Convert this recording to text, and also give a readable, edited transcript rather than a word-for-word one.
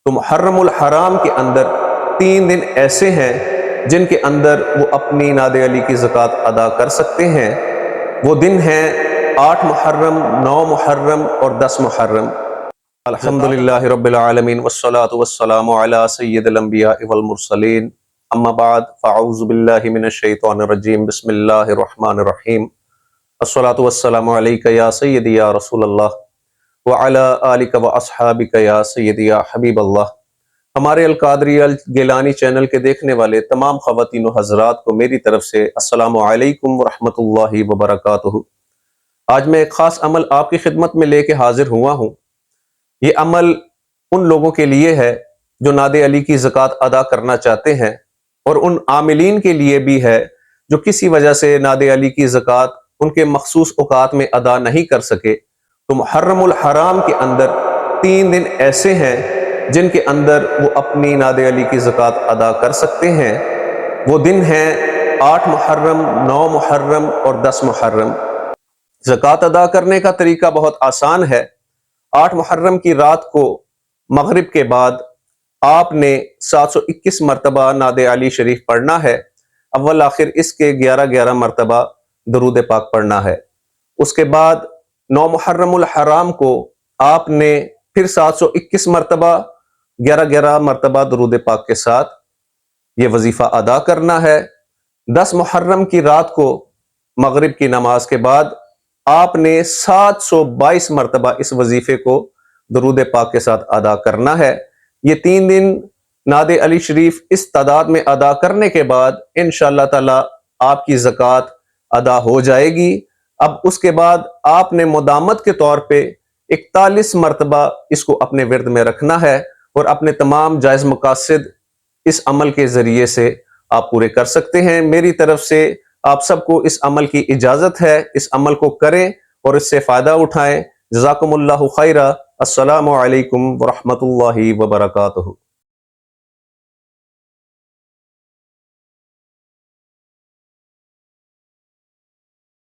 تو محرم الحرام کے اندر 3 دن ایسے ہیں جن کے اندر وہ اپنی ناد علی کی زکوٰۃ ادا کر سکتے ہیں۔ وہ دن ہیں 8 محرم، 9 محرم اور 10 محرم۔ الحمدللہ رب العالمین والصلاة والسلام علی سید الانبیاء والمرسلین، اما بعد فاعوذ باللہ من الشیطان الرجیم، بسم اللہ الرحمن الرحیم۔ الصلاة والسلام علیک یا سیدی یا رسول اللہ وعلی آلک واصحابک یا سیدی یا حبیب اللہ۔ ہمارے القادری الگیلانی چینل کے دیکھنے والے تمام خواتین و حضرات کو میری طرف سے السلام علیکم ورحمۃ اللہ وبرکاتہ۔ آج میں ایک خاص عمل آپ کی خدمت میں لے کے حاضر ہوا ہوں۔ یہ عمل ان لوگوں کے لیے ہے جو ناد علی کی زکوٰۃ ادا کرنا چاہتے ہیں، اور ان عاملین کے لیے بھی ہے جو کسی وجہ سے ناد علی کی زکوٰۃ ان کے مخصوص اوقات میں ادا نہیں کر سکے۔ تو محرم الحرام کے اندر 3 دن ایسے ہیں جن کے اندر وہ اپنی ناد علی کی زکوٰۃ ادا کر سکتے ہیں۔ وہ دن ہیں 8 محرم، 9 محرم اور 10 محرم۔ زکوٰۃ ادا کرنے کا طریقہ بہت آسان ہے۔ 8 محرم کی رات کو مغرب کے بعد آپ نے 721 مرتبہ ناد علی شریف پڑھنا ہے۔ اول آخر اس کے 11 مرتبہ درود پاک پڑھنا ہے۔ اس کے بعد 9 محرم الحرام کو آپ نے پھر 721 مرتبہ 11 مرتبہ درود پاک کے ساتھ یہ وظیفہ ادا کرنا ہے۔ 10 محرم کی رات کو مغرب کی نماز کے بعد آپ نے 722 مرتبہ اس وظیفے کو درود پاک کے ساتھ ادا کرنا ہے۔ یہ 3 دن ناد علی شریف اس تعداد میں ادا کرنے کے بعد انشاءاللہ تعالی آپ کی زکوٰۃ ادا ہو جائے گی۔ اب اس کے بعد آپ نے مدامت کے طور پہ 41 مرتبہ اس کو اپنے ورد میں رکھنا ہے، اور اپنے تمام جائز مقاصد اس عمل کے ذریعے سے آپ پورے کر سکتے ہیں۔ میری طرف سے آپ سب کو اس عمل کی اجازت ہے، اس عمل کو کریں اور اس سے فائدہ اٹھائیں۔ جزاکم اللہ خیرہ۔ السلام علیکم ورحمۃ اللہ وبرکاتہ۔